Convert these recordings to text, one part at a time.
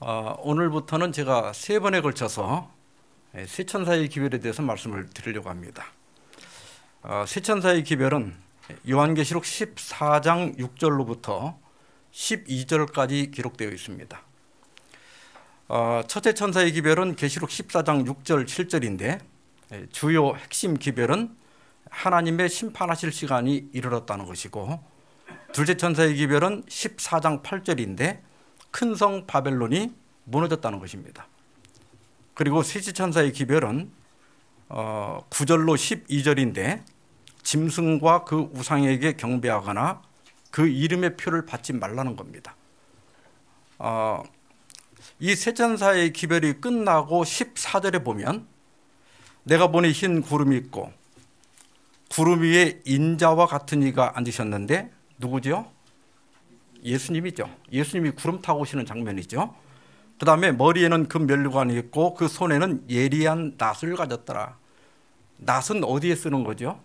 오늘부터는 제가 3번에 걸쳐서 세천사의 기별에 대해서 말씀을 드리려고 합니다. 세천사의 기별은 요한계시록 14장 6절로부터 12절까지 기록되어 있습니다. 첫째 천사의 기별은 계시록 14장 6절 7절인데 주요 핵심 기별은 하나님의 심판하실 시간이 이르렀다는 것이고, 둘째 천사의 기별은 14장 8절인데 큰 성 바벨론이 무너졌다는 것입니다. 그리고 셋째 천사의 기별은 9절로 12절인데 짐승과 그 우상에게 경배하거나 그 이름의 표를 받지 말라는 겁니다. 이 세 천사의 기별이 끝나고 14절에 보면 내가 보니 흰 구름이 있고 구름 위에 인자와 같은 이가 앉으셨는데 누구죠? 예수님이죠. 예수님이 구름 타고 오시는 장면이죠. 그 다음에 머리에는 금 면류관이 있고 그 손에는 예리한 낫을 가졌더라. 낫은 어디에 쓰는 거죠?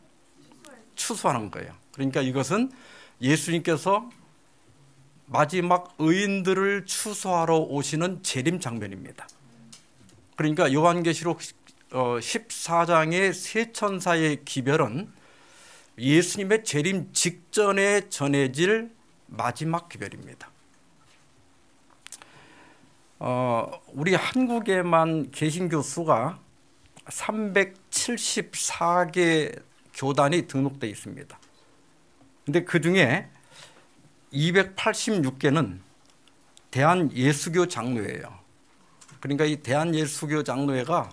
추수하는 거예요. 그러니까 이것은 예수님께서 마지막 의인들을 추수하러 오시는 재림 장면입니다. 그러니까 요한계시록 14장의 세 천사의 기별은 예수님의 재림 직전에 전해질 마지막 기별입니다. 우리 한국에만 개신교 수가 374개 교단이 등록되어 있습니다. 근데 그 중에 286개는 대한예수교 장로회예요. 그러니까 이 대한예수교 장로회가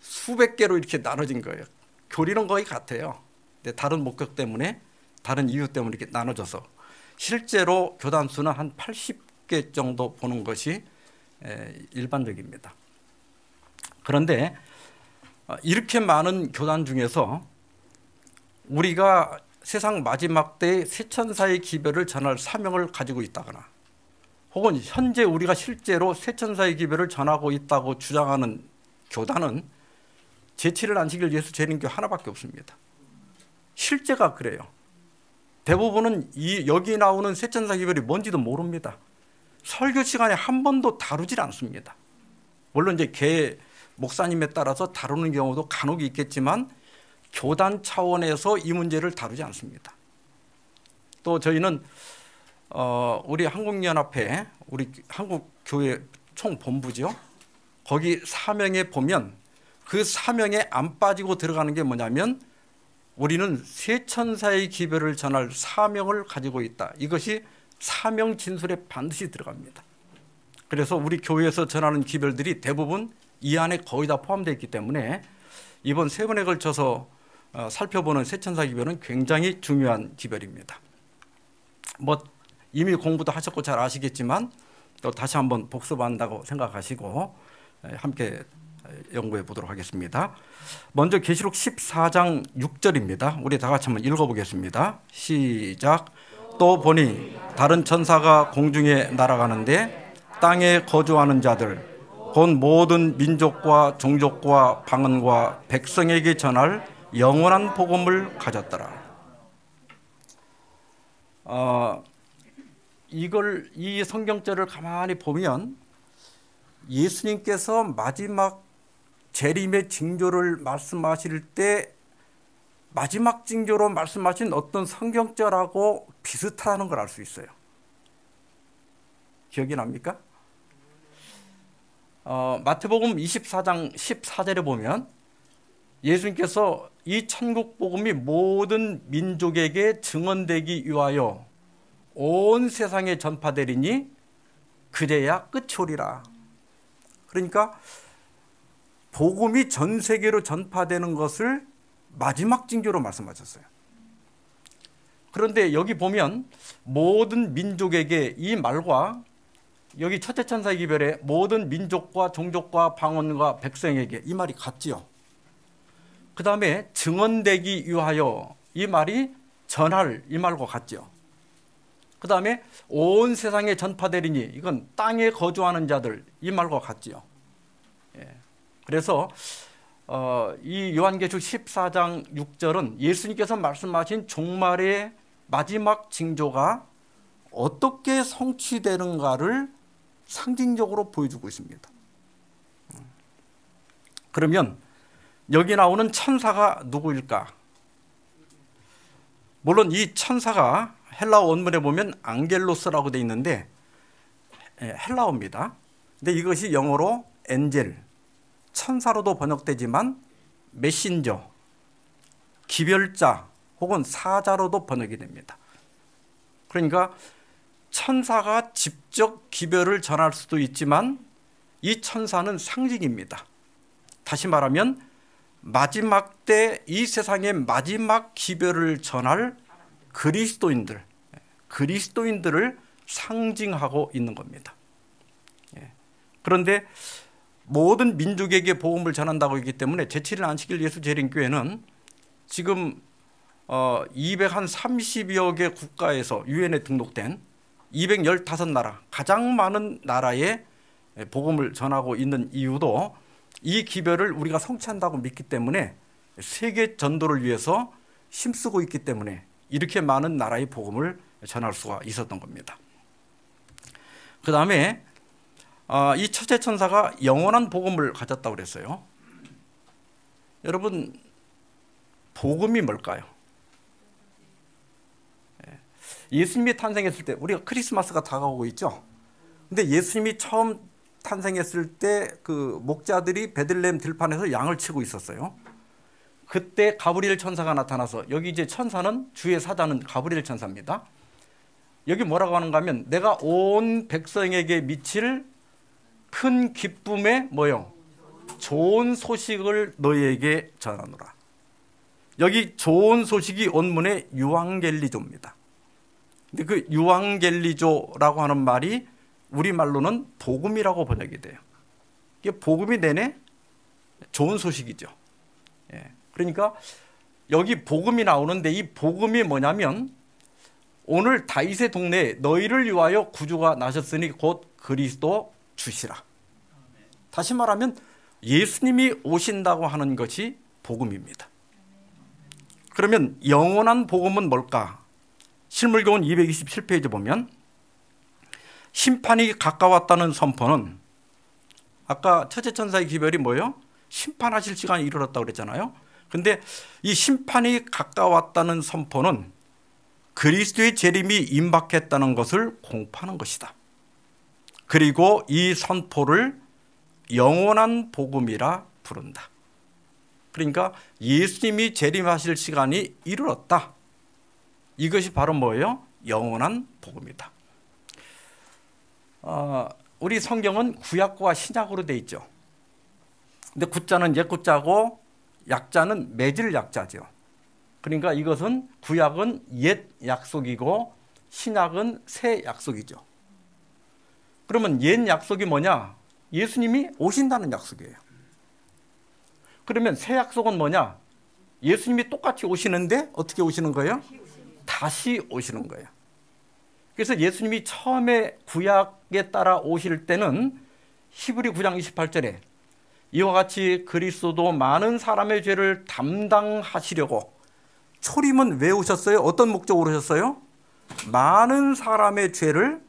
수백 개로 이렇게 나눠진 거예요. 교리는 거의 같아요. 근데 다른 목적 때문에, 다른 이유 때문에 이렇게 나눠져서 실제로 교단 수는 한 80개 정도 보는 것이 일반적입니다. 그런데 이렇게 많은 교단 중에서 우리가 세상 마지막 때의 세천사의 기별을 전할 사명을 가지고 있다거나 혹은 현재 우리가 실제로 세천사의 기별을 전하고 있다고 주장하는 교단은 제7일 안식일 예수 재림교 하나밖에 없습니다. 실제가 그래요. 대부분은 여기 나오는 세천사 기별이 뭔지도 모릅니다. 설교 시간에 한 번도 다루질 않습니다. 물론 이제 개 목사님에 따라서 다루는 경우도 간혹 있겠지만 교단 차원에서 이 문제를 다루지 않습니다. 또 저희는 우리 한국연합회, 우리 한국교회 총본부죠. 거기 사명에 보면 그 사명에 안 빠지고 들어가는 게 뭐냐면 우리는 세천사의 기별을 전할 사명을 가지고 있다. 이것이 사명 진술에 반드시 들어갑니다. 그래서 우리 교회에서 전하는 기별들이 대부분 이 안에 거의 다 포함되어 있기 때문에 이번 3번에 걸쳐서 살펴보는 세천사 기별은 굉장히 중요한 기별입니다. 이미 공부도 하셨고 잘 아시겠지만 또 다시 한번 복습한다고 생각하시고 함께 연구해 보도록 하겠습니다. 먼저 계시록 14장 6절입니다. 우리 다 같이 한번 읽어보겠습니다. 시작. 또 보니 다른 천사가 공중에 날아가는데 땅에 거주하는 자들 곧 모든 민족과 종족과 방언과 백성에게 전할 영원한 복음을 가졌더라. 이 성경절을 가만히 보면 예수님께서 마지막 재림의 징조를 말씀하실 때 마지막 징조로 말씀하신 어떤 성경절하고 비슷하다는 걸 알 수 있어요. 기억이 납니까? 마태복음 24장 14절에 보면 예수님께서 이 천국 복음이 모든 민족에게 증언되기 위하여 온 세상에 전파되리니 그제야 끝이 오리라. 그러니까 복음이 전 세계로 전파되는 것을 마지막 징조로 말씀하셨어요. 그런데 여기 보면 모든 민족에게 이 말과 여기 첫째 천사의 기별에 모든 민족과 종족과 방언과 백성에게 이 말이 같지요. 그 다음에 증언되기 위하여 이 말이 전할 이 말과 같지요. 그 다음에 온 세상에 전파되리니 이건 땅에 거주하는 자들 이 말과 같지요. 그래서 이 요한계시록 14장 6절은 예수님께서 말씀하신 종말의 마지막 징조가 어떻게 성취되는가를 상징적으로 보여주고 있습니다. 그러면 여기 나오는 천사가 누구일까? 물론 이 천사가 헬라어 원문에 보면 앙겔로스라고 되어 있는데 헬라어입니다. 근데 이것이 영어로 엔젤, 천사로도 번역되지만 메신저, 기별자 혹은 사자로도 번역이 됩니다. 그러니까 천사가 직접 기별을 전할 수도 있지만 이 천사는 상징입니다. 다시 말하면 마지막 때 이 세상의 마지막 기별을 전할 그리스도인들을 상징하고 있는 겁니다. 그런데 모든 민족에게 복음을 전한다고 했기 때문에 제7일 안식일 예수 재림교회는 지금 230여 개 국가에서 유엔에 등록된 215나라, 가장 많은 나라에 복음을 전하고 있는 이유도 이 기별을 우리가 성취한다고 믿기 때문에 세계 전도를 위해서 힘쓰고 있기 때문에 이렇게 많은 나라의 복음을 전할 수가 있었던 겁니다. 그 다음에 이 첫째 천사가 영원한 복음을 가졌다고 그랬어요. 여러분, 복음이 뭘까요? 예수님이 탄생했을 때 우리가 크리스마스가 다가오고 있죠. 근데 예수님이 처음 탄생했을 때 그 목자들이 베들레헴 들판에서 양을 치고 있었어요. 그때 가브리엘 천사가 나타나서, 여기 이제 천사는 주의 사자는 가브리엘 천사입니다. 여기 뭐라고 하는가 하면 내가 온 백성에게 미칠 큰 기쁨의 뭐요? 좋은 소식을 너희에게 전하노라. 여기 좋은 소식이 원문의 유앙겔리조입니다. 근데 그 유앙겔리조라고 하는 말이 우리말로는 복음이라고 번역이 돼요. 이게 복음이 내내 좋은 소식이죠. 그러니까 여기 복음이 나오는데 이 복음이 뭐냐면 오늘 다윗의 동네에 너희를 위하여 구주가 나셨으니 곧 그리스도 주시라. 다시 말하면 예수님이 오신다고 하는 것이 복음입니다. 그러면 영원한 복음은 뭘까? 실물교훈 227페이지 보면 심판이 가까웠다는 선포는, 아까 첫째 천사의 기별이 뭐예요? 심판하실 시간이 이르렀다고 그랬잖아요. 근데 이 심판이 가까웠다는 선포는 그리스도의 재림이 임박했다는 것을 공포하는 것이다. 그리고 이 선포를 영원한 복음이라 부른다. 그러니까 예수님이 재림하실 시간이 이르렀다. 이것이 바로 뭐예요? 영원한 복음이다. 우리 성경은 구약과 신약으로 되어 있죠. 근데 구자는 옛 구자고 약자는 맺을 약자죠. 그러니까 이것은 구약은 옛 약속이고 신약은 새 약속이죠. 그러면 옛 약속이 뭐냐? 예수님이 오신다는 약속이에요. 그러면 새 약속은 뭐냐? 예수님이 똑같이 오시는데 어떻게 오시는 거예요? 다시 오시는 거예요. 그래서 예수님이 처음에 구약에 따라 오실 때는 히브리 9장 28절에 이와 같이 그리스도도 많은 사람의 죄를 담당하시려고, 초림은 왜 오셨어요? 어떤 목적으로 오셨어요? 많은 사람의 죄를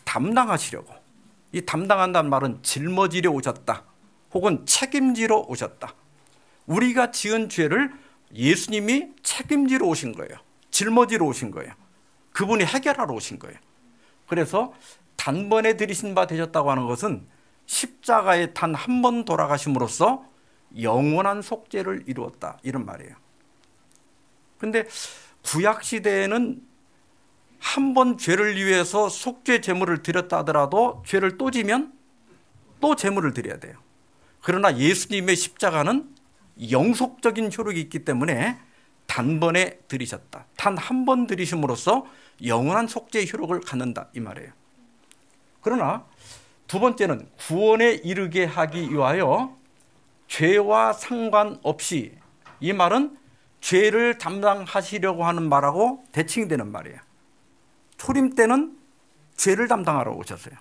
담당하시려고. 이 담당한다는 말은 짊어지려 오셨다, 혹은 책임지러 오셨다. 우리가 지은 죄를 예수님이 책임지러 오신 거예요. 짊어지러 오신 거예요. 그분이 해결하러 오신 거예요. 그래서 단번에 들이신 바 되셨다고 하는 것은 십자가에 단 한 번 돌아가심으로써 영원한 속죄를 이루었다, 이런 말이에요. 그런데 구약시대에는 한 번 죄를 위해서 속죄 제물을 드렸다 하더라도 죄를 또 지면 또 제물을 드려야 돼요. 그러나 예수님의 십자가는 영속적인 효력이 있기 때문에 단번에 드리셨다. 단 한 번 드리심으로써 영원한 속죄의 효력을 갖는다, 이 말이에요. 그러나 두 번째는 구원에 이르게 하기 위하여 죄와 상관없이, 이 말은 죄를 담당하시려고 하는 말하고 대칭이 되는 말이에요. 초림 때는 죄를 담당하러 오셨어요.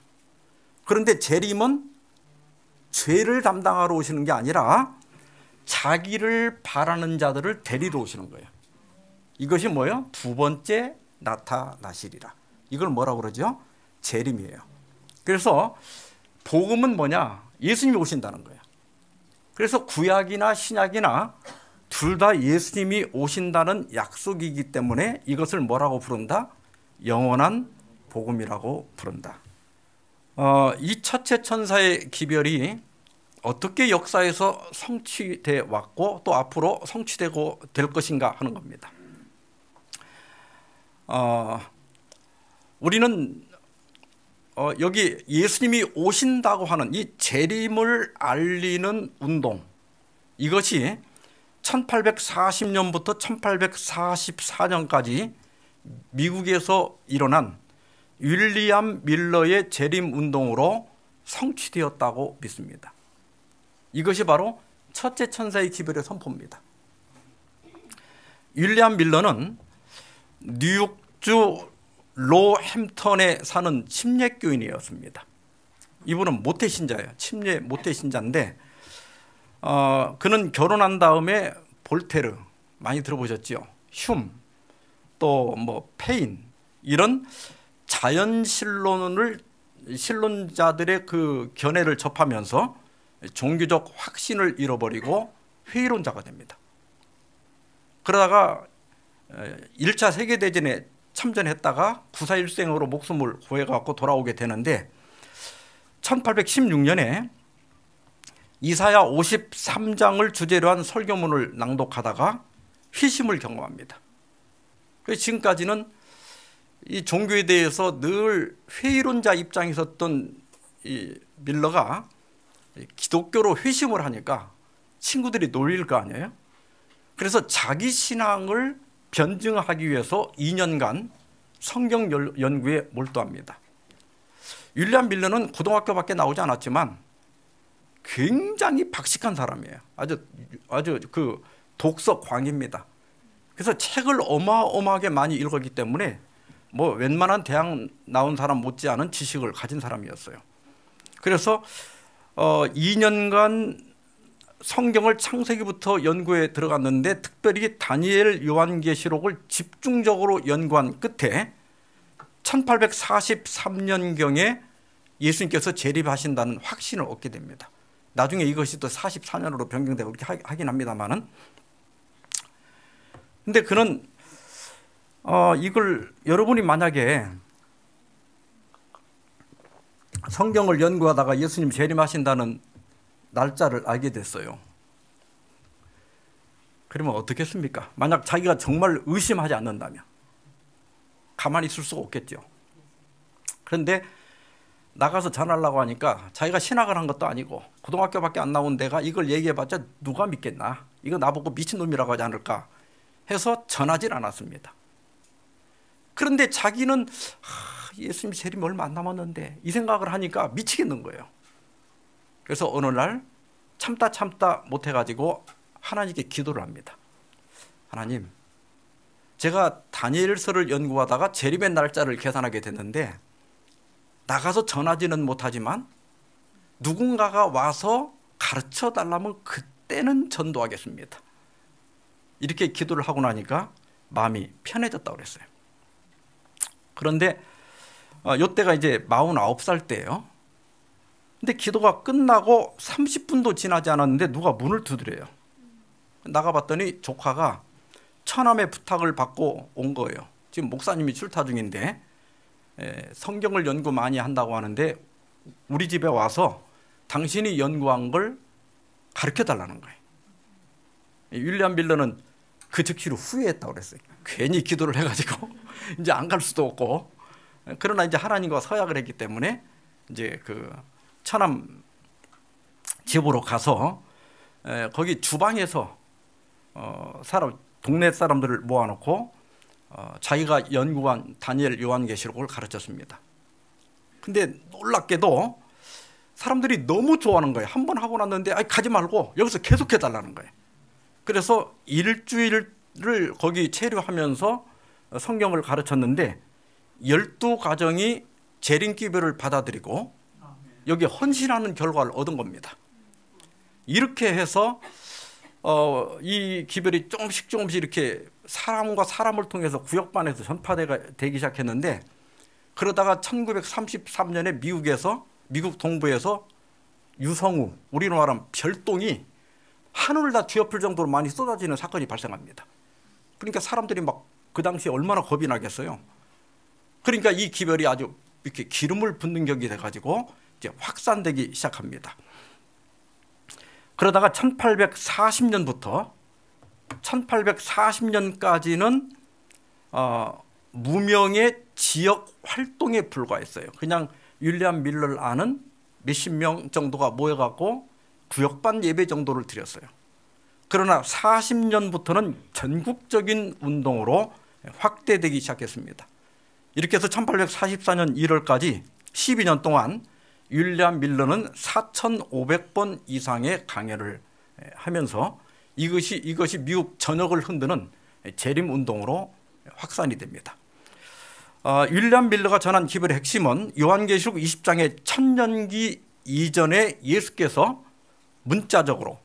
그런데 재림은 죄를 담당하러 오시는 게 아니라 자기를 바라는 자들을 데리러 오시는 거예요. 이것이 뭐예요? 두 번째 나타나시리라. 이걸 뭐라고 그러죠? 재림이에요. 그래서 복음은 뭐냐? 예수님이 오신다는 거예요. 그래서 구약이나 신약이나 둘 다 예수님이 오신다는 약속이기 때문에 이것을 뭐라고 부른다? 영원한 복음이라고 부른다. 이 첫째 천사의 기별이 어떻게 역사에서 성취돼 왔고 또 앞으로 성취되고 될 것인가 하는 겁니다. 우리는 여기 예수님이 오신다고 하는 이 재림을 알리는 운동, 이것이 1840년부터 1844년까지 미국에서 일어난 윌리엄 밀러의 재림 운동으로 성취되었다고 믿습니다. 이것이 바로 첫째 천사의 기별의 선포입니다. 윌리엄 밀러는 뉴욕주 로햄턴에 사는 침례교인이었습니다. 이분은 모태신자예요. 침례 모태신자인데 그는 결혼한 다음에 볼테르 많이 들어보셨죠? 흉, 또 뭐 페인, 이런 신론자들의 그 견해를 접하면서 종교적 확신을 잃어버리고 회의론자가 됩니다. 그러다가 1차 세계대전에 참전했다가 구사일생으로 목숨을 구해갖고 돌아오게 되는데 1816년에 이사야 53장을 주제로 한 설교문을 낭독하다가 회심을 경험합니다. 지금까지는 이 종교에 대해서 늘 회의론자 입장에 있었던 이 밀러가 기독교로 회심을 하니까 친구들이 놀릴 거 아니에요? 그래서 자기 신앙을 변증하기 위해서 2년간 성경 연구에 몰두합니다. 윌리엄 밀러는 고등학교밖에 나오지 않았지만 굉장히 박식한 사람이에요. 아주 그 독서 광입니다. 그래서 책을 어마어마하게 많이 읽었기 때문에 뭐 웬만한 대학 나온 사람 못지않은 지식을 가진 사람이었어요. 그래서 2년간 성경을 창세기부터 연구에 들어갔는데 특별히 다니엘 요한계시록을 집중적으로 연구한 끝에 1843년경에 예수님께서 재림하신다는 확신을 얻게 됩니다. 나중에 이것이 또 44년으로 변경되고 그렇게 하긴 합니다만은. 근데 그는 이걸 여러분이 만약에 성경을 연구하다가 예수님 재림하신다는 날짜를 알게 됐어요. 그러면 어떻겠습니까? 만약 자기가 정말 의심하지 않는다면 가만히 있을 수가 없겠죠. 그런데 나가서 전하려고 하니까 자기가 신학을 한 것도 아니고 고등학교밖에 안 나온 내가 이걸 얘기해봤자 누가 믿겠나? 이거 나보고 미친놈이라고 하지 않을까 해서 전하질 않았습니다. 그런데 자기는 예수님 재림이 얼마 안 남았는데 이 생각을 하니까 미치겠는 거예요. 그래서 어느 날 참다 못해가지고 하나님께 기도를 합니다. 하나님, 제가 다니엘서를 연구하다가 재림의 날짜를 계산하게 됐는데 나가서 전하지는 못하지만 누군가가 와서 가르쳐 달라면 그때는 전도하겠습니다. 이렇게 기도를 하고 나니까 마음이 편해졌다고 그랬어요. 그런데 이때가 이제 49살 때예요. 근데 기도가 끝나고 30분도 지나지 않았는데 누가 문을 두드려요. 나가봤더니 조카가 처남의 부탁을 받고 온 거예요. 지금 목사님이 출타 중인데 성경을 연구 많이 한다고 하는데 우리 집에 와서 당신이 연구한 걸 가르쳐달라는 거예요. 윌리엄 밀러는 그 즉시로 후회했다고 그랬어요. 괜히 기도를 해가지고 이제 안 갈 수도 없고, 그러나 이제 하나님과 서약을 했기 때문에 이제 그 처남 집으로 가서 거기 주방에서 동네 사람들을 모아놓고 자기가 연구한 다니엘 요한계시록을 가르쳤습니다. 근데 놀랍게도 사람들이 너무 좋아하는 거예요. 한 번 하고 났는데 가지 말고 여기서 계속해 달라는 거예요. 그래서 일주일을 거기 체류하면서 성경을 가르쳤는데 12가정이 재림기별을 받아들이고 여기 헌신하는 결과를 얻은 겁니다. 이렇게 해서 이 기별이 조금씩 이렇게 사람과 사람을 통해서 구역반에서 전파되기 시작했는데 그러다가 1933년에 미국 동부에서 유성우, 우리로 말하면 별똥이 하늘을 다 뒤엎을 정도로 많이 쏟아지는 사건이 발생합니다. 그러니까 사람들이 막 그 당시에 얼마나 겁이 나겠어요. 그러니까 이 기별이 아주 이렇게 기름을 붓는 격이 돼가지고 이제 확산되기 시작합니다. 그러다가 1840년부터 1840년까지는 무명의 지역 활동에 불과했어요. 그냥 윌리엄 밀러를 아는 몇십 명 정도가 모여갖고 구역반 예배 정도를 드렸어요. 그러나 40년부터는 전국적인 운동으로 확대되기 시작했습니다. 이렇게 해서 1844년 1월까지 12년 동안 윌리엄 밀러는 4,500번 이상의 강연을 하면서 이것이 미국 전역을 흔드는 재림운동으로 확산이 됩니다. 윌리엄 밀러가 전한 기별의 핵심은 요한계시록 20장의 천년기 이전에 예수께서 문자적으로,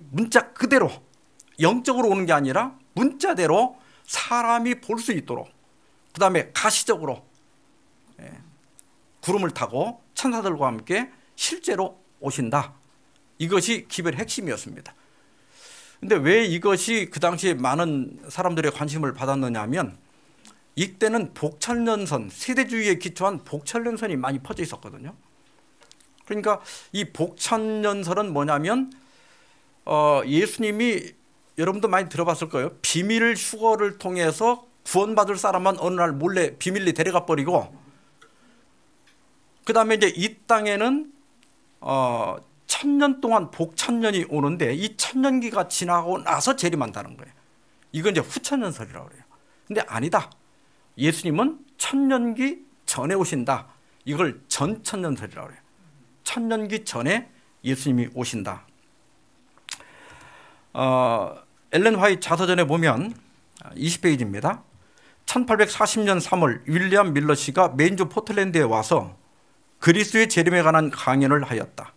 문자 그대로 영적으로 오는 게 아니라 문자대로 사람이 볼 수 있도록, 그 다음에 가시적으로 구름을 타고 천사들과 함께 실제로 오신다. 이것이 기별의 핵심이었습니다. 근데 왜 이것이 그 당시에 많은 사람들의 관심을 받았느냐 하면 이때는 복천년선, 세대주의에 기초한 복천년선이 많이 퍼져 있었거든요. 그러니까 이 복천년선은 뭐냐면 예수님이, 여러분도 많이 들어봤을 거예요. 비밀 휴거를 통해서 구원받을 사람만 어느 날 몰래 비밀리 데려가 버리고, 그 다음에 이제 이 땅에는 1000년 동안 복천년이 오는데 이 천년기가 지나고 나서 재림한다는 거예요. 이건 이제 후천년설이라고 그래요. 근데 아니다. 예수님은 천년기 전에 오신다. 이걸 전천년설이라고 그래요. 천년기 전에 예수님이 오신다. 엘렌 화이트 자서전에 보면 20페이지입니다. 1840년 3월 윌리엄 밀러 씨가 메인주 포틀랜드에 와서 그리스도의 재림에 관한 강연을 하였다.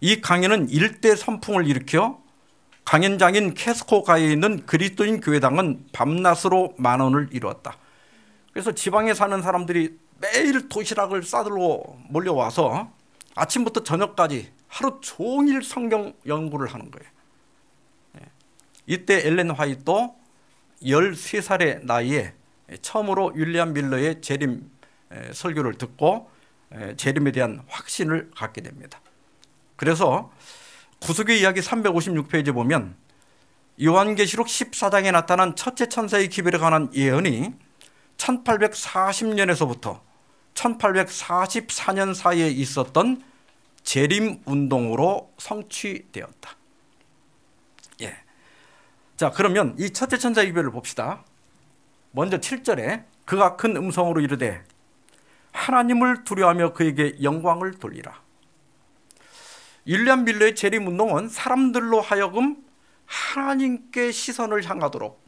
이 강연은 일대 선풍을 일으켜 강연장인 캐스코가에 있는 그리스도인 교회당은 밤낮으로 만원을 이루었다. 그래서 지방에 사는 사람들이 매일 도시락을 싸들고 몰려와서 아침부터 저녁까지 하루 종일 성경 연구를 하는 거예요. 이때 엘렌 화이트도 13살의 나이에 처음으로 윌리엄 밀러의 재림 설교를 듣고 재림에 대한 확신을 갖게 됩니다. 그래서 구속의 이야기 356페이지에 보면 요한계시록 14장에 나타난 첫째 천사의 기별에 관한 예언이 1840년에서부터 1844년 사이에 있었던 재림운동으로 성취되었다. 예. 자, 그러면 이 첫째 천사의 기별을 봅시다. 먼저 7절에 그가 큰 음성으로 이르되 하나님을 두려워하며 그에게 영광을 돌리라. 윌리엄 밀러의 재림운동은 사람들로 하여금 하나님께 시선을 향하도록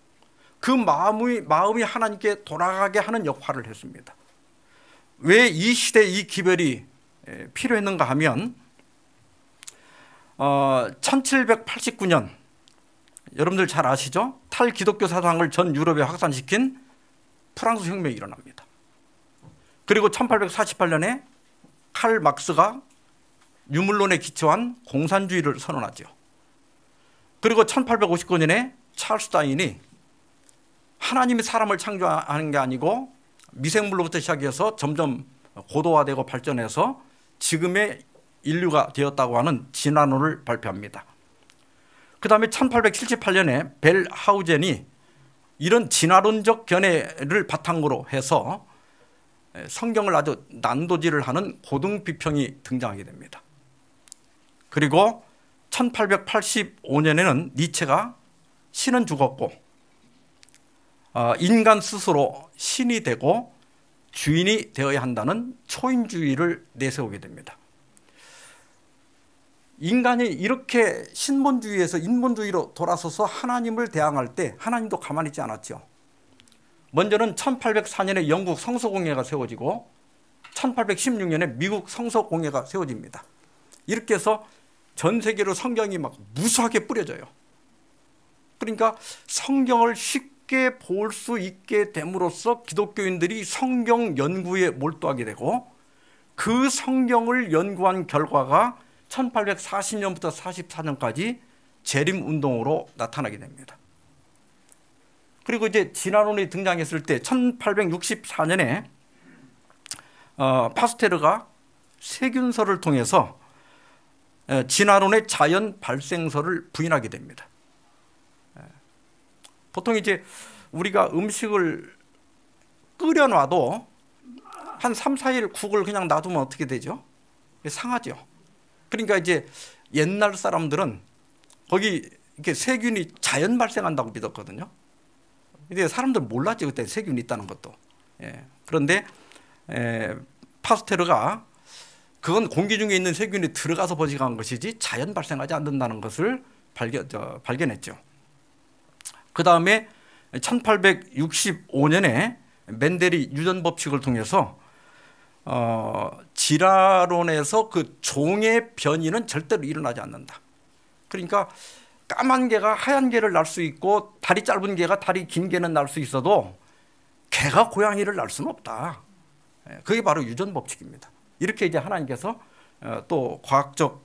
그 마음이 하나님께 돌아가게 하는 역할을 했습니다. 왜 이 시대에 이 기별이 필요했는가 하면 1789년 여러분들 잘 아시죠? 탈기독교 사상을 전 유럽에 확산시킨 프랑스 혁명이 일어납니다. 그리고 1848년에 칼 막스가 유물론에 기초한 공산주의를 선언하죠. 그리고 1859년에 찰스 다윈이 하나님이 사람을 창조하는 게 아니고 미생물로부터 시작해서 점점 고도화되고 발전해서 지금의 인류가 되었다고 하는 진화론을 발표합니다. 그 다음에 1878년에 벨 하우젠이 이런 진화론적 견해를 바탕으로 해서 성경을 아주 난도질을 하는 고등비평이 등장하게 됩니다. 그리고 1885년에는 니체가 신은 죽었고 인간 스스로 신이 되고 주인이 되어야 한다는 초인주의를 내세우게 됩니다. 인간이 이렇게 신본주의에서 인본주의로 돌아서서 하나님을 대항할 때 하나님도 가만히 있지 않았죠. 먼저는 1804년에 영국 성서공회가 세워지고 1816년에 미국 성서공회가 세워집니다. 이렇게 해서 전 세계로 성경이 막 무수하게 뿌려져요. 그러니까 성경을 쉽게 쉽게 볼 수 있게 됨으로써 기독교인들이 성경 연구에 몰두하게 되고 그 성경을 연구한 결과가 1840년부터 44년까지 재림운동으로 나타나게 됩니다. 그리고 이제 진화론이 등장했을 때 1864년에 파스테르가 세균설을 통해서 진화론의 자연 발생설을 부인하게 됩니다. 보통 이제 우리가 음식을 끓여놔도 한 3, 4일 국을 그냥 놔두면 어떻게 되죠? 상하죠. 그러니까 이제 옛날 사람들은 거기 이렇게 세균이 자연 발생한다고 믿었거든요. 근데 사람들 몰랐죠. 그때 세균이 있다는 것도. 그런데 파스테르가 그건 공기 중에 있는 세균이 들어가서 번식한 것이지 자연 발생하지 않는다는 것을 발견했죠. 그 다음에 1865년에 멘델이 유전 법칙을 통해서 진화론에서 그 종의 변이는 절대로 일어나지 않는다. 그러니까 까만 개가 하얀 개를 낳을 수 있고 다리 짧은 개가 다리 긴 개는 낳을 수 있어도 개가 고양이를 낳을 수는 없다. 그게 바로 유전 법칙입니다. 이렇게 이제 하나님께서 또 과학적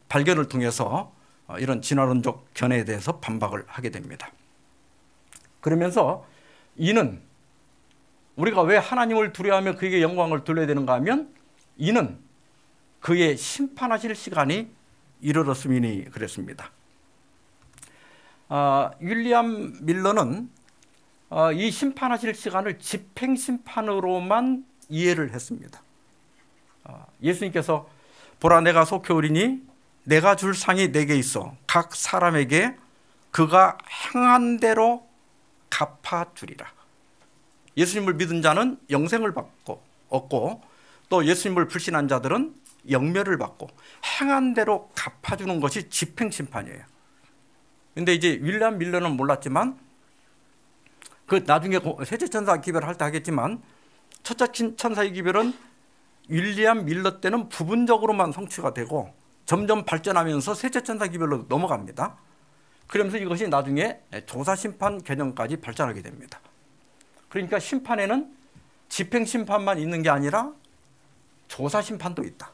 발견을 통해서 이런 진화론적 견해에 대해서 반박을 하게 됩니다. 그러면서 이는 우리가 왜 하나님을 두려워하며 그에게 영광을 돌려야 되는가 하면 이는 그의 심판하실 시간이 이르렀음이니 그랬습니다. 윌리엄 밀러는 이 심판하실 시간을 집행심판으로만 이해를 했습니다. 예수님께서 보라 내가 속히 오리니 내가 줄 상이 내게 있어 각 사람에게 그가 행한 대로 갚아주리라. 예수님을 믿은 자는 영생을 얻고 또 예수님을 불신한 자들은 영멸을 받고 행한 대로 갚아주는 것이 집행심판이에요. 근데 이제 윌리엄 밀러는 몰랐지만 그 나중에 셋째 천사 기별을 할 때 하겠지만 첫째 천사의 기별은 윌리엄 밀러 때는 부분적으로만 성취가 되고 점점 발전하면서 셋째 천사 기별로 넘어갑니다. 그러면서 이것이 나중에 조사심판 개념까지 발전하게 됩니다. 그러니까 심판에는 집행심판만 있는 게 아니라 조사심판도 있다.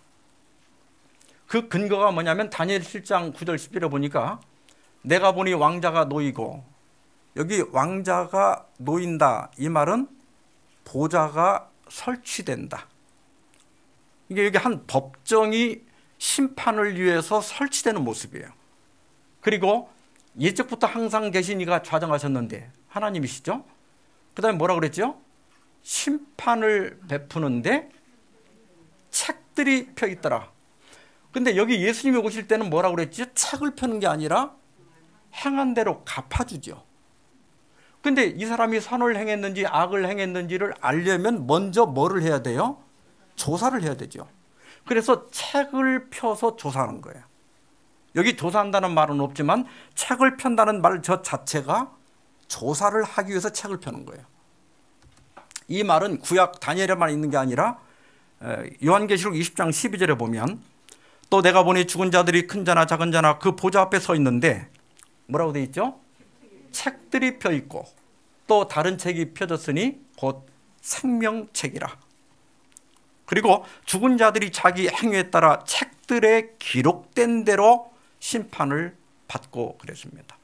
그 근거가 뭐냐면 다니엘 7장 9절 10절에 보니까 내가 보니 왕자가 놓이고, 여기 왕자가 놓인다 이 말은 보좌가 설치된다. 이게 여기 한 법정이 심판을 위해서 설치되는 모습이에요. 그리고 예적부터 항상 계신 이가 좌정하셨는데 하나님이시죠. 그 다음에 뭐라 그랬죠? 심판을 베푸는데 책들이 펴 있더라. 근데 여기 예수님이 오실 때는 뭐라 그랬죠? 책을 펴는 게 아니라 행한 대로 갚아주죠. 근데 이 사람이 선을 행했는지 악을 행했는지를 알려면 먼저 뭐를 해야 돼요? 조사를 해야 되죠. 그래서 책을 펴서 조사하는 거예요. 여기 조사한다는 말은 없지만 책을 편다는 말 저 자체가 조사를 하기 위해서 책을 펴는 거예요. 이 말은 구약 다니엘에만 있는 게 아니라 요한계시록 20장 12절에 보면 또 내가 보니 죽은 자들이 큰 자나 작은 자나 그 보좌 앞에 서 있는데 뭐라고 되어 있죠? 책들이 펴 있고 또 다른 책이 펴졌으니 곧 생명책이라. 그리고 죽은 자들이 자기 행위에 따라 책들에 기록된 대로 심판을 받고 그랬습니다.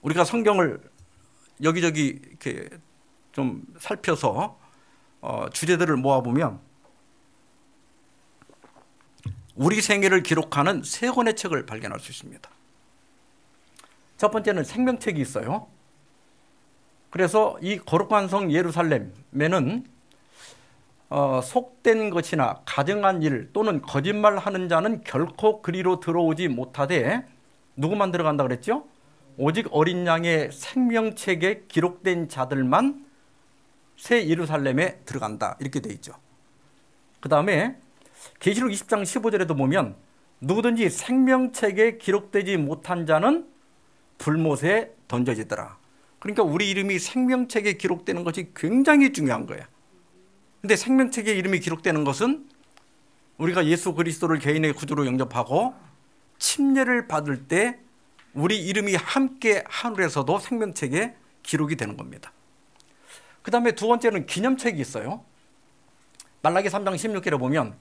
우리가 성경을 여기저기 이렇게 좀 살펴서 주제들을 모아보면 우리 생애를 기록하는 세 권의 책을 발견할 수 있습니다. 첫 번째는 생명책이 있어요. 그래서 이 거룩한 성 예루살렘에는 속된 것이나 가증한 일 또는 거짓말하는 자는 결코 그리로 들어오지 못하되 누구만 들어간다 그랬죠? 오직 어린 양의 생명책에 기록된 자들만 새 예루살렘에 들어간다 이렇게 돼 있죠. 그 다음에 계시록 20장 15절에도 보면 누구든지 생명책에 기록되지 못한 자는 불못에 던져지더라. 그러니까 우리 이름이 생명책에 기록되는 것이 굉장히 중요한 거예요. 근데 생명책에 이름이 기록되는 것은 우리가 예수 그리스도를 개인의 구주로 영접하고 침례를 받을 때 우리 이름이 함께 하늘에서도 생명책에 기록이 되는 겁니다. 그 다음에 두 번째는 기념책이 있어요. 말라기 3장 16절에 보면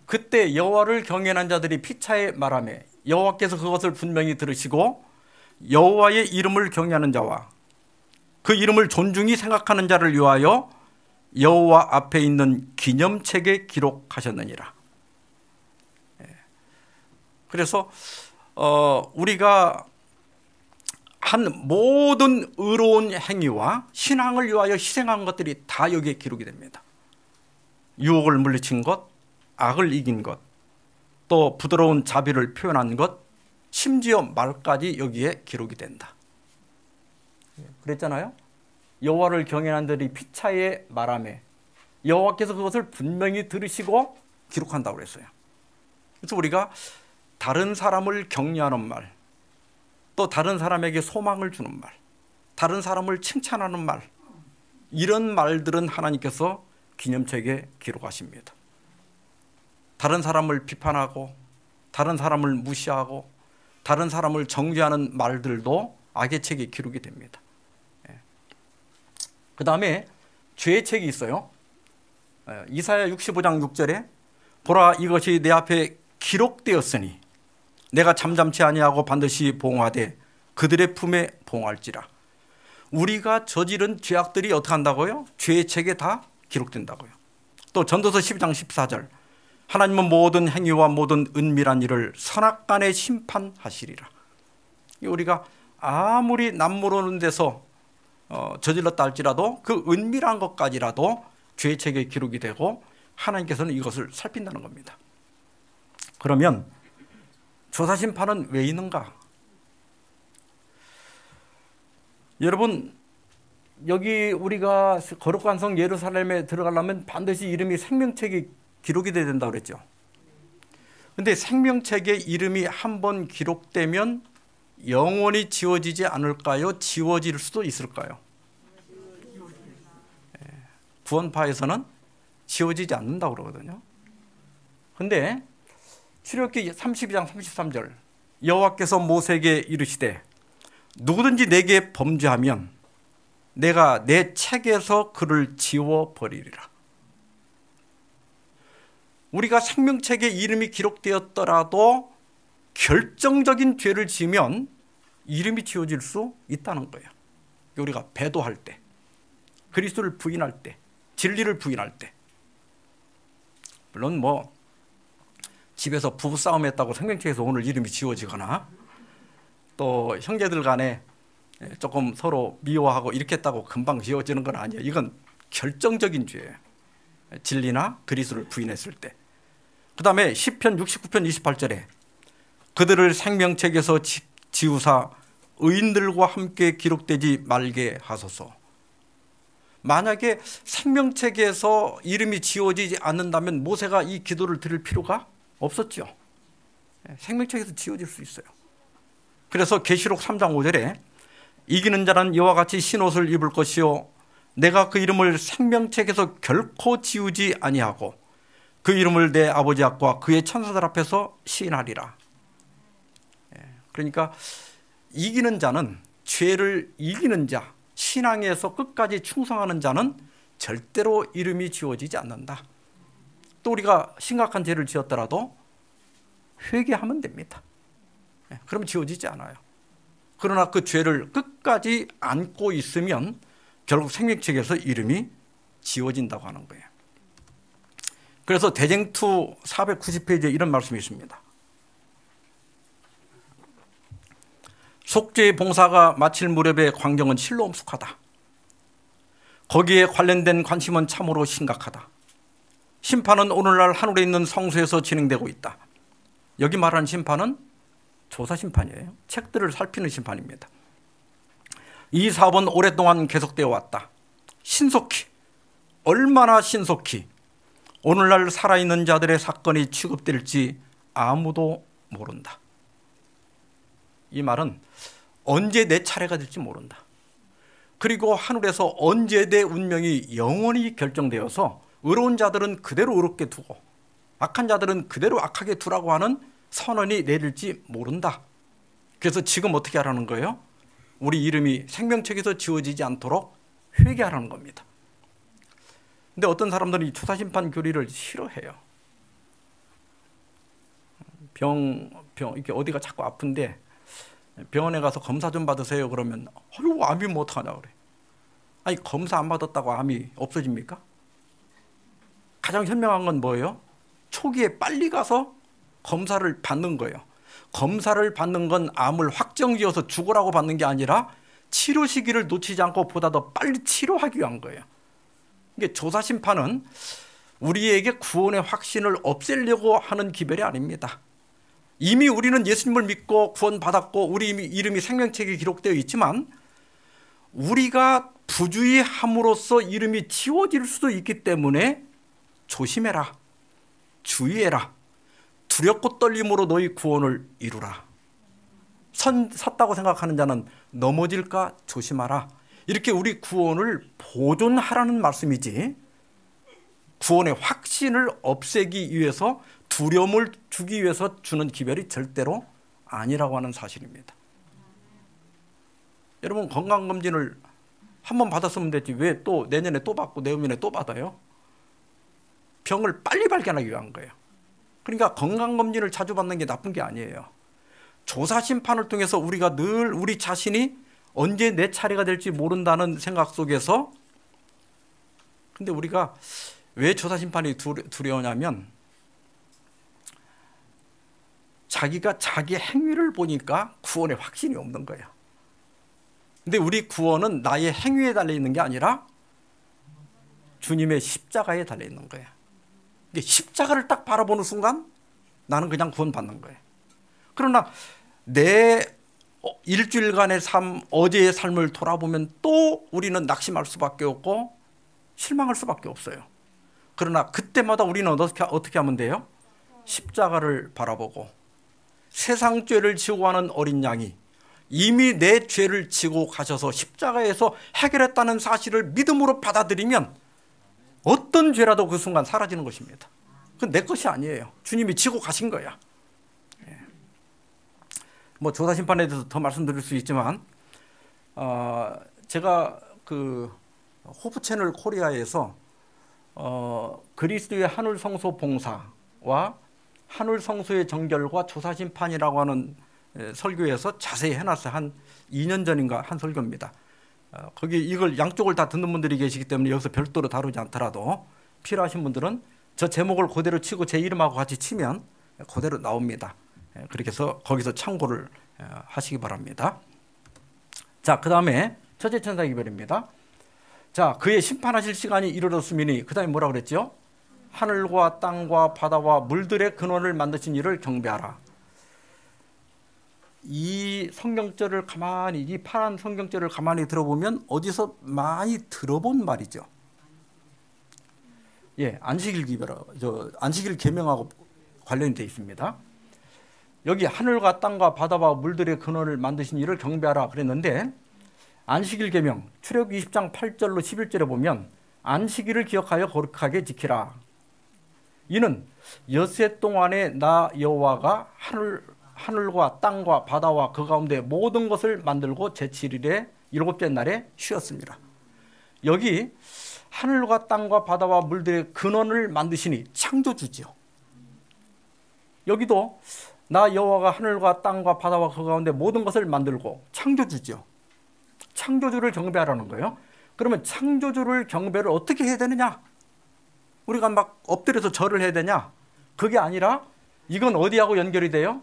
그때 여호와를 경외하는 자들이 피차에 말하매 여호와께서 그것을 분명히 들으시고 여호와의 이름을 경외하는 자와 그 이름을 존중히 생각하는 자를 위하여 여호와 앞에 있는 기념책에 기록하셨느니라. 그래서 우리가 한 모든 의로운 행위와 신앙을 위하여 희생한 것들이 다 여기에 기록이 됩니다. 유혹을 물리친 것, 악을 이긴 것, 또 부드러운 자비를 표현한 것, 심지어 말까지 여기에 기록이 된다. 그랬잖아요. 여호와를 경외하는 자들이 피차에 말하매 여호와께서 그것을 분명히 들으시고 기록한다고 그랬어요. 그래서 우리가 다른 사람을 격려하는 말, 또 다른 사람에게 소망을 주는 말, 다른 사람을 칭찬하는 말, 이런 말들은 하나님께서 기념책에 기록하십니다. 다른 사람을 비판하고 다른 사람을 무시하고 다른 사람을 정죄하는 말들도 악의 책에 기록이 됩니다. 그 다음에 죄의 책이 있어요. 이사야 65장 6절에 보라 이것이 내 앞에 기록되었으니 내가 잠잠치 아니하고 반드시 보응하되 그들의 품에 보응할지라. 우리가 저지른 죄악들이 어떻게 한다고요? 죄의 책에 다 기록된다고요. 또 전도서 12장 14절 하나님은 모든 행위와 모든 은밀한 일을 선악간에 심판하시리라. 우리가 아무리 남모르는 데서 저질렀다 할지라도 그 은밀한 것까지라도 죄의 책에 기록이 되고 하나님께서는 이것을 살핀다는 겁니다. 그러면 조사심판은 왜 있는가? 여러분, 여기 우리가 거룩한 성 예루살렘에 들어가려면 반드시 이름이 생명책에 기록이 돼야 된다고 그랬죠. 그런데 생명책에 이름이 한번 기록되면 영원히 지워지지 않을까요? 지워질 수도 있을까요? 구원파에서는 지워지지 않는다고 그러거든요. 그런데 출애굽기 32장 33절 여호와께서 모세에게 이르시되 누구든지 내게 범죄하면 내가 내 책에서 그를 지워버리리라. 우리가 생명책에 이름이 기록되었더라도 결정적인 죄를 지으면 이름이 지워질 수 있다는 거예요. 우리가 배도할 때, 그리스도를 부인할 때, 진리를 부인할 때. 물론 뭐 집에서 부부싸움 했다고 생명책에서 오늘 이름이 지워지거나 또 형제들 간에 조금 서로 미워하고 이렇게 했다고 금방 지워지는 건 아니에요. 이건 결정적인 죄예요. 진리나 그리스도를 부인했을 때. 그 다음에 시편 69편 28절에 그들을 생명책에서 지우사 의인들과 함께 기록되지 말게 하소서. 만약에 생명책에서 이름이 지워지지 않는다면 모세가 이 기도를 드릴 필요가 없었죠. 생명책에서 지워질 수 있어요. 그래서 계시록 3장 5절에 이기는 자는 이와 같이 흰옷을 입을 것이요 내가 그 이름을 생명책에서 결코 지우지 아니하고 그 이름을 내 아버지 앞과 그의 천사들 앞에서 시인하리라. 그러니까 이기는 자는, 죄를 이기는 자, 신앙에서 끝까지 충성하는 자는 절대로 이름이 지워지지 않는다. 또 우리가 심각한 죄를 지었더라도 회개하면 됩니다. 그럼 지워지지 않아요. 그러나 그 죄를 끝까지 안고 있으면 결국 생명책에서 이름이 지워진다고 하는 거예요. 그래서 대쟁투 490페이지에 이런 말씀이 있습니다. 속죄의 봉사가 마칠 무렵의 광경은 실로 엄숙하다. 거기에 관련된 관심은 참으로 심각하다. 심판은 오늘날 하늘에 있는 성소에서 진행되고 있다. 여기 말하는 심판은 조사심판이에요. 책들을 살피는 심판입니다. 이 사업은 오랫동안 계속되어 왔다. 신속히, 얼마나 신속히 오늘날 살아있는 자들의 사건이 취급될지 아무도 모른다. 이 말은 언제 내 차례가 될지 모른다. 그리고 하늘에서 언제 내 운명이 영원히 결정되어서 의로운 자들은 그대로 의롭게 두고 악한 자들은 그대로 악하게 두라고 하는 선언이 내릴지 모른다. 그래서 지금 어떻게 하라는 거예요? 우리 이름이 생명책에서 지워지지 않도록 회개하라는 겁니다. 근데 어떤 사람들은 이 조사심판 교리를 싫어해요. 이렇게 어디가 자꾸 아픈데 병원에 가서 검사 좀 받으세요. 그러면 아유, 암이면 어떡하냐 그래. 아니, 검사 안 받았다고 암이 없어집니까? 가장 현명한 건 뭐예요? 초기에 빨리 가서 검사를 받는 거예요. 검사를 받는 건 암을 확정지어서 죽으라고 받는 게 아니라 치료 시기를 놓치지 않고 보다 더 빨리 치료하기 위한 거예요. 이게 조사심판은 우리에게 구원의 확신을 없애려고 하는 기별이 아닙니다. 이미 우리는 예수님을 믿고 구원받았고 우리 이름이 생명책에 기록되어 있지만 우리가 부주의함으로써 이름이 지워질 수도 있기 때문에 조심해라, 주의해라, 두렵고 떨림으로 너희 구원을 이루라. 섰다고 생각하는 자는 넘어질까 조심하라. 이렇게 우리 구원을 보존하라는 말씀이지, 구원의 확신을 없애기 위해서, 두려움을 주기 위해서 주는 기별이 절대로 아니라고 하는 사실입니다. 여러분, 건강검진을 한 번 받았으면 되지 왜 또 내년에 또 받고 내후년에 또 받아요? 병을 빨리 발견하기 위한 거예요. 그러니까 건강검진을 자주 받는 게 나쁜 게 아니에요. 조사심판을 통해서 우리가 늘 우리 자신이 언제 내 차례가 될지 모른다는 생각 속에서, 근데 우리가 왜 조사심판이 두려우냐면 자기가 자기 행위를 보니까 구원의 확신이 없는 거예요. 근데 우리 구원은 나의 행위에 달려있는 게 아니라 주님의 십자가에 달려있는 거예요. 십자가를 딱 바라보는 순간 나는 그냥 구원받는 거예요. 그러나 내 일주일간의 삶, 어제의 삶을 돌아보면 또 우리는 낙심할 수밖에 없고 실망할 수밖에 없어요. 그러나 그때마다 우리는 어떻게 하면 돼요? 십자가를 바라보고 세상 죄를 지고 가는 어린 양이 이미 내 죄를 지고 가셔서 십자가에서 해결했다는 사실을 믿음으로 받아들이면 어떤 죄라도 그 순간 사라지는 것입니다. 그건 내 것이 아니에요. 주님이 지고 가신 거야. 뭐 조사심판에 대해서 더 말씀드릴 수 있지만 제가 그 호프 채널 코리아에서 그리스도의 하늘 성소 봉사와 하늘 성소의 정결과 조사심판이라고 하는 설교에서 자세히 해놨어요. 한 2년 전인가 한 설교입니다. 거기 이걸 양쪽을 다 듣는 분들이 계시기 때문에 여기서 별도로 다루지 않더라도 필요하신 분들은 저 제목을 그대로 치고 제 이름하고 같이 치면 그대로 나옵니다. 그렇게 해서 거기서 참고를 하시기 바랍니다. 자, 그 다음에 첫째 천사 기별입니다. 자, 그의 심판하실 시간이 이르렀으니, 그 다음에 뭐라 그랬죠? 하늘과 땅과 바다와 물들의 근원을 만드신 이를 경배하라. 이 성경절을 가만히, 이 파란 성경절을 가만히 들어보면 어디서 많이 들어본 말이죠. 예, 안식일 기별, 안식일 계명하고 관련이 되어 있습니다. 여기 하늘과 땅과 바다와 물들의 근원을 만드신 이를 경배하라 그랬는데, 안식일 계명 출애굽기 20장 8절로 11절에 보면 안식일을 기억하여 거룩하게 지키라. 이는 엿새 동안에 나 여호와가 하늘과 땅과 바다와 그 가운데 모든 것을 만들고 제7일에 일곱째 날에 쉬었습니다. 여기 하늘과 땅과 바다와 물들의 근원을 만드시니 창조주지요. 여기도 나 여호와가 하늘과 땅과 바다와 그 가운데 모든 것을 만들고 창조주지요. 창조주를 경배하라는 거예요. 그러면 창조주를 경배를 어떻게 해야 되느냐? 우리가 막 엎드려서 절을 해야 되냐? 그게 아니라 이건 어디하고 연결이 돼요?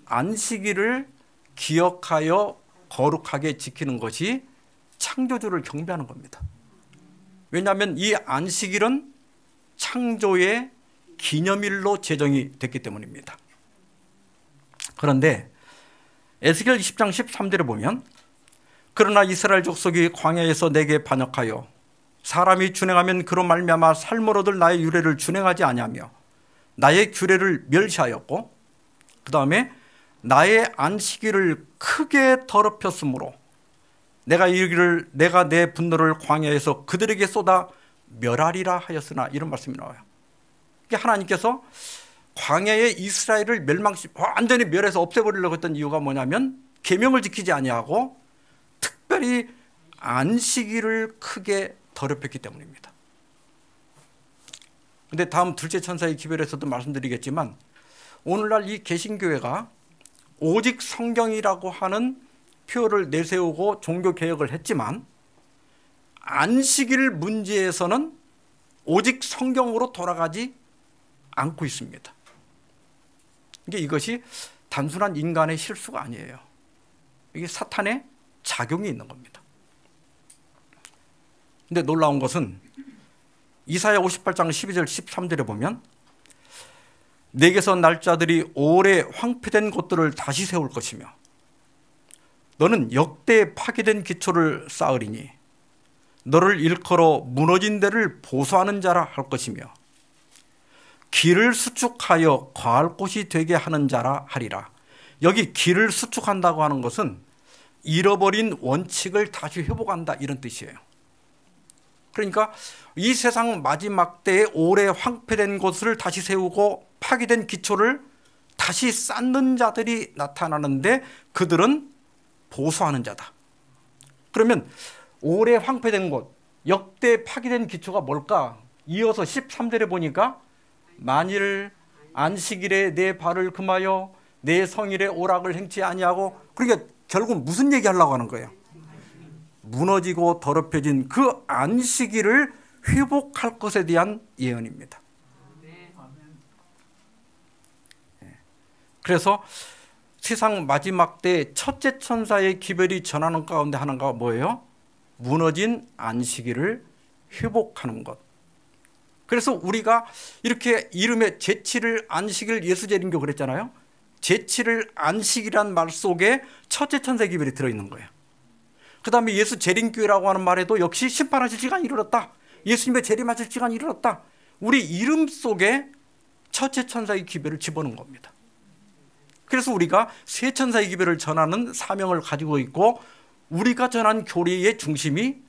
안식일을 기억하여 거룩하게 지키는 것이 창조주를 경배하는 겁니다. 왜냐하면 이 안식일은 창조의 기념일로 제정이 됐기 때문입니다. 그런데 에스겔 20장 13절에 보면 그러나 이스라엘 족속이 광야에서 내게 반역하여 사람이 준행하면 그로 말미암아 삶을 얻을 나의 유례를 준행하지 아니하며 나의 규례를 멸시하였고, 그 다음에 나의 안식일을 크게 더럽혔으므로 내가 이르기를 내가 내 분노를 광야에서 그들에게 쏟아 멸하리라 하였으나, 이런 말씀이 나와요. 하나님께서 광야에 이스라엘을 완전히 멸해서 없애버리려고 했던 이유가 뭐냐면 계명을 지키지 아니하고 특별히 안식일을 크게 더럽혔기 때문입니다. 근데 다음 둘째 천사의 기별에서도 말씀드리겠지만 오늘날 이 개신교회가 오직 성경이라고 하는 표를 내세우고 종교 개혁을 했지만 안식일 문제에서는 오직 성경으로 돌아가지 않고 있습니다. 이것이 단순한 인간의 실수가 아니에요. 이게 사탄의 작용이 있는 겁니다. 근데 놀라운 것은 이사야 58장 12절 13절에 보면 내게서 날짜들이 오래 황폐된 곳들을 다시 세울 것이며 너는 역대 파괴된 기초를 쌓으리니 너를 일컬어 무너진 데를 보수하는 자라 할 것이며 길을 수축하여 거할 곳이 되게 하는 자라 하리라. 여기 길을 수축한다고 하는 것은 잃어버린 원칙을 다시 회복한다 이런 뜻이에요. 그러니까 이 세상 마지막 때에 오래 황폐된 곳을 다시 세우고 파괴된 기초를 다시 쌓는 자들이 나타나는데 그들은 보수하는 자다. 그러면 오래 황폐된 곳, 역대 파괴된 기초가 뭘까? 이어서 13절에 보니까 만일 안식일에 내 발을 금하여 내 성일에 오락을 행치 아니하고, 그러니까 결국 무슨 얘기하려고 하는 거예요? 무너지고 더럽혀진 그 안식일을 회복할 것에 대한 예언입니다. 그래서 세상 마지막 때 첫째 천사의 기별이 전하는 가운데 하나가 뭐예요? 무너진 안식일을 회복하는 것. 그래서 우리가 이렇게 이름에 제7일 안식일 예수 재림교 그랬잖아요. 제7일 안식이란 말 속에 첫째 천사의 기별이 들어있는 거예요. 그 다음에 예수 재림교회라고 하는 말에도 역시 심판하실 시간이 이르렀다. 예수님의 재림하실 시간이 이르렀다. 우리 이름 속에 첫째 천사의 기별을 집어넣은 겁니다. 그래서 우리가 세 천사의 기별을 전하는 사명을 가지고 있고 우리가 전한 교리의 중심이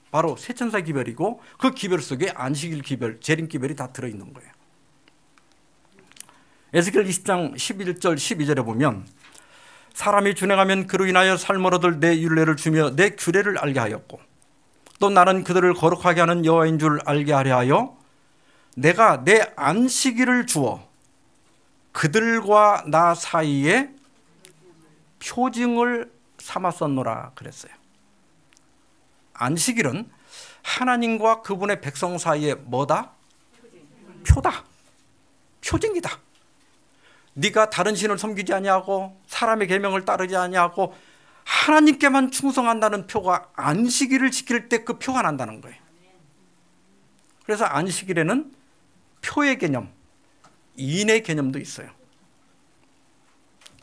바로 세 천사의 기별이고 그 기별 속에 안식일 기별, 재림 기별이 다 들어있는 거예요. 에스겔 20장 11절 12절에 보면 사람이 준행하면 그로 인하여 삶을 얻을 내 율례를 주며 내 규례를 알게 하였고 또 나는 그들을 거룩하게 하는 여호와인 줄 알게 하려 하여 내가 내 안식일을 주어 그들과 나 사이에 표징을 삼았었노라 그랬어요. 안식일은 하나님과 그분의 백성 사이에 뭐다? 표다. 표징이다. 네가 다른 신을 섬기지 아니하고 사람의 계명을 따르지 아니하고 하나님께만 충성한다는 표가 안식일을 지킬 때 그 표가 난다는 거예요. 그래서 안식일에는 표의 개념, 인의 개념도 있어요.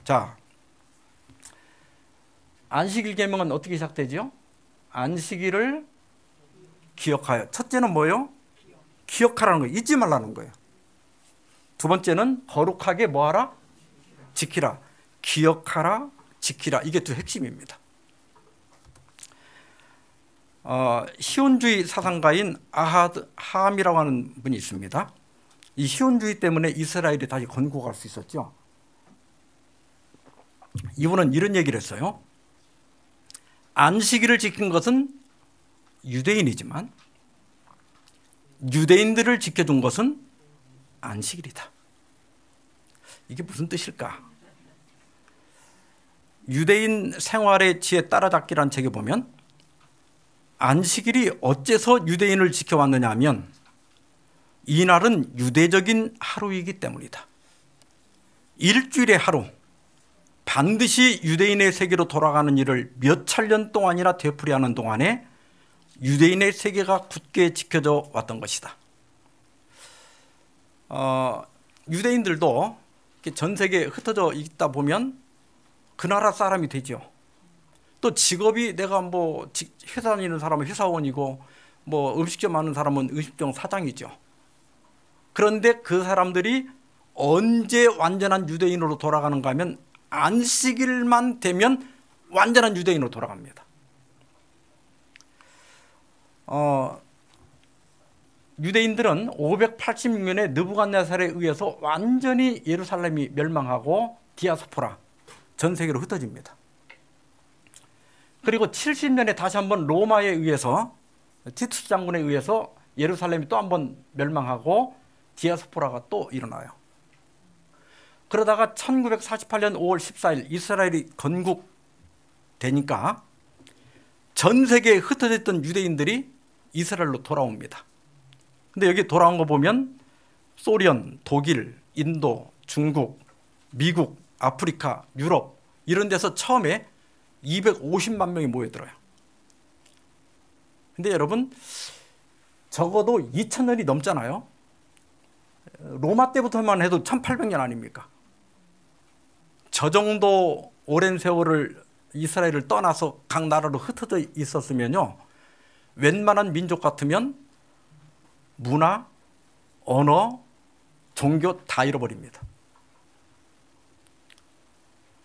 자, 안식일 계명은 어떻게 시작되죠? 안식일을 기억하여. 첫째는 뭐예요? 기억하라는 거예요. 잊지 말라는 거예요. 두 번째는 거룩하게 뭐하라? 지키라. 기억하라, 지키라. 이게 두 핵심입니다. 희혼주의 사상가인 하함이라고 하는 분이 있습니다. 이 희혼주의 때문에 이스라엘이 다시 건국할 수 있었죠. 이분은 이런 얘기를 했어요. 안식일을 지킨 것은 유대인이지만 유대인들을 지켜준 것은 안식일이다. 이게 무슨 뜻일까? 유대인 생활의 지혜 따라잡기란 책에 보면 안식일이 어째서 유대인을 지켜왔느냐 하면 이날은 유대적인 하루이기 때문이다. 일주일의 하루, 반드시 유대인의 세계로 돌아가는 일을 몇 천년 동안이나 되풀이하는 동안에 유대인의 세계가 굳게 지켜져 왔던 것이다. 유대인들도 전 세계에 흩어져 있다 보면 그 나라 사람이 되죠. 또 직업이 내가 뭐 회사 다니는 사람은 회사원이고 뭐 음식점 하는 사람은 음식점 사장이죠. 그런데 그 사람들이 언제 완전한 유대인으로 돌아가는가 하면 안식일만 되면 완전한 유대인으로 돌아갑니다. 유대인들은 586년에 느부갓네살에 의해서 완전히 예루살렘이 멸망하고 디아스포라, 전 세계로 흩어집니다. 그리고 70년에 다시 한번 로마에 의해서, 티투스 장군에 의해서 예루살렘이 또 한번 멸망하고 디아스포라가 또 일어나요. 그러다가 1948년 5월 14일 이스라엘이 건국되니까 전 세계에 흩어져 있던 유대인들이 이스라엘로 돌아옵니다. 근데 여기 돌아온 거 보면 소련, 독일, 인도, 중국, 미국, 아프리카, 유럽 이런 데서 처음에 250만 명이 모여들어요. 근데 여러분 적어도 2000년이 넘잖아요. 로마 때부터만 해도 1800년 아닙니까? 저 정도 오랜 세월을 이스라엘을 떠나서 각 나라로 흩어져 있었으면요, 웬만한 민족 같으면 문화, 언어, 종교 다 잃어버립니다.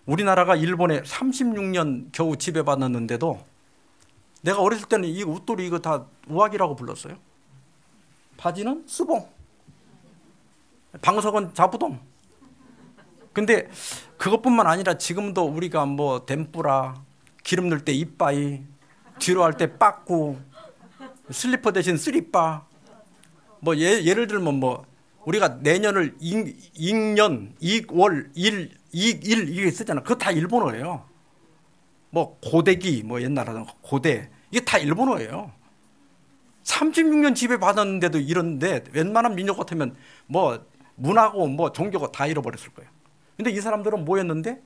우리나라가 일본에 36년 겨우 지배받았는데도 내가 어렸을 때는 이 웃돌이 이거 다 우악이라고 불렀어요. 바지는 스봉, 방석은 자부동. 근데 그것뿐만 아니라 지금도 우리가 뭐 덴뿌라, 기름 넣을 때 이빠이, 뒤로 할 때 빠꾸, 슬리퍼 대신 쓰리빠. 뭐 예를 들면 뭐 우리가 내년을 익년, 익월, 일 이게 쓰잖아. 그거 다 일본어예요. 뭐 고대기, 뭐 옛날에 고대, 이게 다 일본어예요. 36년 지배받았는데도 이런데 웬만한 민족 같으면 뭐 문화고 뭐 종교고 다 잃어버렸을 거예요. 근데 이 사람들은 뭐였는데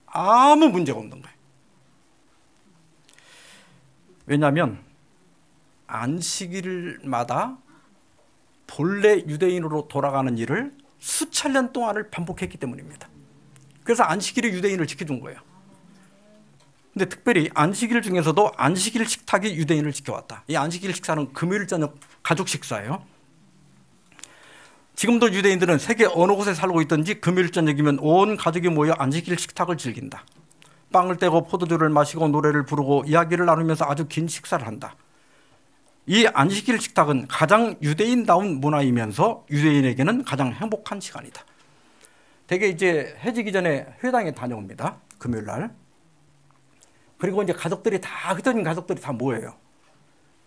아무 문제가 없는 거예요. 왜냐하면 안식일마다 본래 유대인으로 돌아가는 일을 수천 년 동안을 반복했기 때문입니다. 그래서 안식일이 유대인을 지켜준 거예요. 근데 특별히 안식일 중에서도 안식일 식탁이 유대인을 지켜왔다. 이 안식일 식사는 금요일 저녁 가족 식사예요. 지금도 유대인들은 세계 어느 곳에 살고 있든지 금요일 저녁이면 온 가족이 모여 안식일 식탁을 즐긴다. 빵을 떼고 포도주를 마시고 노래를 부르고 이야기를 나누면서 아주 긴 식사를 한다. 이 안식일 식탁은 가장 유대인다운 문화이면서 유대인에게는 가장 행복한 시간이다. 되게 이제 해지기 전에 회당에 다녀옵니다. 금요일 날. 그리고 이제 가족들이 다, 흩어진 가족들이 다 모여요.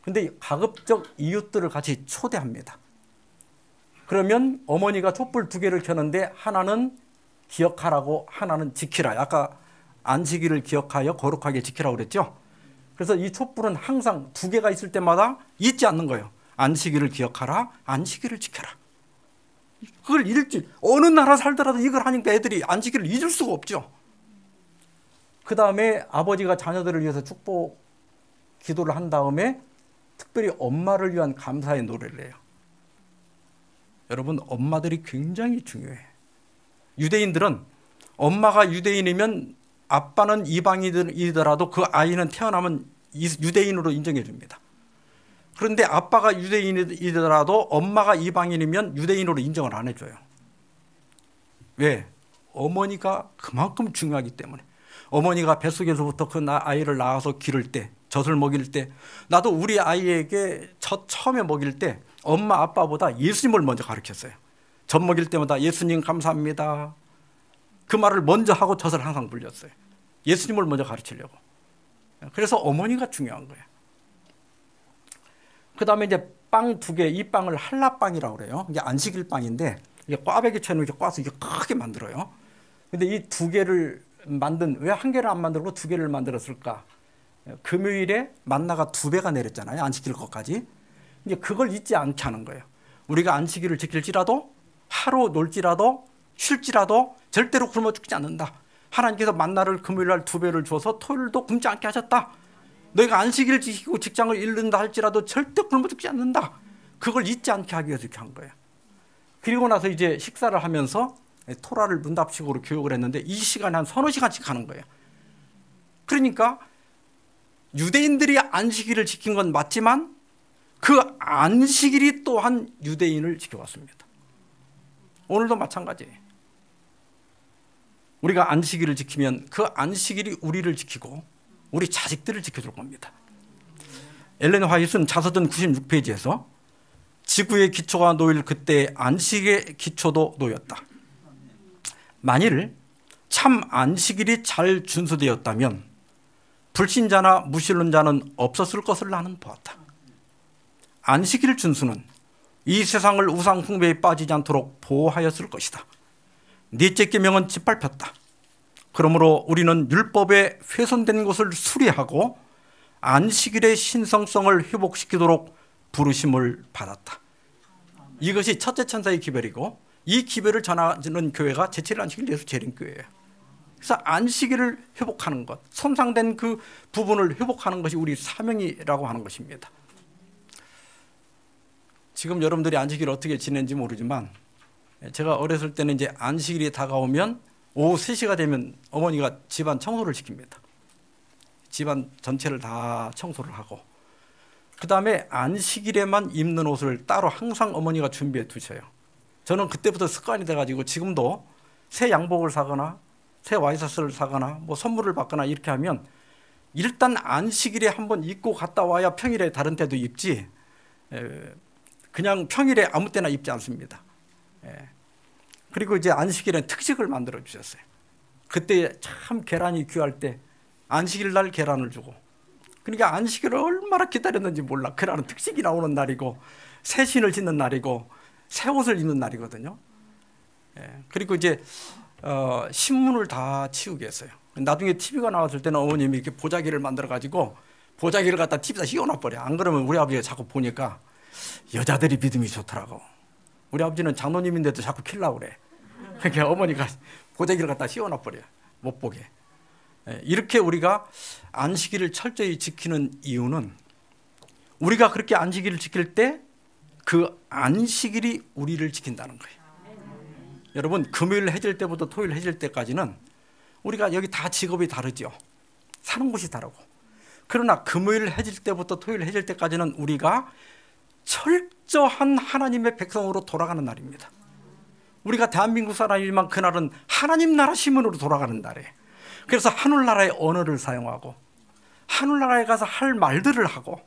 근데 가급적 이웃들을 같이 초대합니다. 그러면 어머니가 촛불 2개를 켜는데 하나는 기억하라고, 하나는 지키라. 아까 안식일을 기억하여 거룩하게 지키라고 그랬죠. 그래서 이 촛불은 항상 2개가 있을 때마다 잊지 않는 거예요. 안식일을 기억하라, 안식일을 지켜라. 그걸 읽지, 어느 나라 살더라도 이걸 하니까 애들이 안식일을 잊을 수가 없죠. 그 다음에 아버지가 자녀들을 위해서 축복 기도를 한 다음에 특별히 엄마를 위한 감사의 노래를 해요. 여러분, 엄마들이 굉장히 중요해. 유대인들은 엄마가 유대인이면 아빠는 이방인이더라도 그 아이는 태어나면 유대인으로 인정해 줍니다. 그런데 아빠가 유대인이더라도 엄마가 이방인이면 유대인으로 인정을 안 해줘요. 왜? 어머니가 그만큼 중요하기 때문에. 어머니가 뱃속에서부터 그 아이를 낳아서 기를 때, 젖을 먹일 때, 나도 우리 아이에게 젖 처음에 먹일 때 엄마 아빠보다 예수님을 먼저 가르쳤어요. 젖 먹일 때마다 예수님 감사합니다. 그 말을 먼저 하고 젖을 항상 불렸어요. 예수님을 먼저 가르치려고. 그래서 어머니가 중요한 거예요. 그 다음에 이제 빵 2개, 이 빵을 한라빵이라고 그래요. 이게 안식일 빵인데, 이게 꽈배기처럼 이렇게 꽈서 이렇게 크게 만들어요. 근데 이 2개를 왜 1개를 안 만들고 2개를 만들었을까? 금요일에 만나가 2배가 내렸잖아요. 안식일 것까지. 이제 그걸 잊지 않게 하는 거예요. 우리가 안식일을 지킬지라도, 하루 놀지라도, 쉴지라도 절대로 굶어 죽지 않는다. 하나님께서 만나를 금요일 날 2배를 줘서 토요일도 굶지 않게 하셨다. 너희가 안식일을 지키고 직장을 잃는다 할지라도 절대 굶어 죽지 않는다. 그걸 잊지 않게 하기 위해서 이렇게 한 거예요. 그리고 나서 이제 식사를 하면서 토라를 문답식으로 교육을 했는데 이 시간에 한 서너 시간씩 하는 거예요. 그러니까 유대인들이 안식일을 지킨 건 맞지만 그 안식일이 또한 유대인을 지켜왔습니다. 오늘도 마찬가지예요. 우리가 안식일을 지키면 그 안식일이 우리를 지키고 우리 자식들을 지켜줄 겁니다. 엘렌 화이트는 자서전 96페이지에서 지구의 기초가 놓일 그때 안식의 기초도 놓였다. 만일 참 안식일이 잘 준수되었다면 불신자나 무신론자는 없었을 것을 나는 보았다. 안식일 준수는 이 세상을 우상 숭배에 빠지지 않도록 보호하였을 것이다. 넷째 계명은 짓밟혔다. 그러므로 우리는 율법에 훼손된 것을 수리하고 안식일의 신성성을 회복시키도록 부르심을 받았다. 이것이 첫째 천사의 기별이고, 이 기별을 전하는 교회가 제7일 안식일 예수 재림교회예요. 그래서 안식일을 회복하는 것, 손상된 그 부분을 회복하는 것이 우리 사명이라고 하는 것입니다. 지금 여러분들이 안식일을 어떻게 지내는지 모르지만, 제가 어렸을 때는 이제 안식일이 다가오면 오후 3시가 되면 어머니가 집안 청소를 시킵니다. 집안 전체를 다 청소를 하고, 그 다음에 안식일에만 입는 옷을 따로 항상 어머니가 준비해 두셔요. 저는 그때부터 습관이 돼가지고 지금도 새 양복을 사거나 새 와이셔츠를 사거나 뭐 선물을 받거나 이렇게 하면 일단 안식일에 한번 입고 갔다 와야 평일에 다른 때도 입지, 그냥 평일에 아무 때나 입지 않습니다. 그리고 이제 안식일엔 특식을 만들어 주셨어요. 그때 참 계란이 귀할 때 안식일 날 계란을 주고, 그러니까 안식일을 얼마나 기다렸는지 몰라. 그날은 특식이 나오는 날이고 새 신을 신는 날이고 새 옷을 입는 날이거든요. 그리고 이제 신문을 다 치우게 했어요. 나중에 TV가 나왔을 때는 어머님이 이렇게 보자기를 만들어 가지고 보자기를 갖다 TV에다 씌워놔 버려. 안 그러면 우리 아버지가 자꾸 보니까 여자들이 믿음이 좋더라고. 우리 아버지는 장로님인데도 자꾸 키려고 그래. 그러니까 어머니가 보자기를 갖다 씌워놔 버려. 못 보게. 이렇게 우리가 안식일을 철저히 지키는 이유는, 우리가 그렇게 안식일을 지킬 때 그 안식일이 우리를 지킨다는 거예요. 여러분, 금요일 해질 때부터 토요일 해질 때까지는 우리가 여기 다 직업이 다르죠. 사는 곳이 다르고. 그러나 금요일 해질 때부터 토요일 해질 때까지는 우리가 철저한 하나님의 백성으로 돌아가는 날입니다. 우리가 대한민국 사람이지만 그날은 하나님 나라 시민으로 돌아가는 날이에요. 그래서 하늘나라의 언어를 사용하고 하늘나라에 가서 할 말들을 하고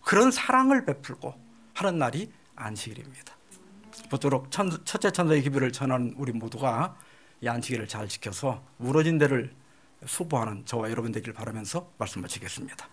그런 사랑을 베풀고 하는 날이 안식일입니다. 모쪼록 첫째 천사의 기별을 전하는 우리 모두가 이 안식일을 잘 지켜서 무너진 데를 수보하는 저와 여러분 되길 바라면서 말씀 마치겠습니다.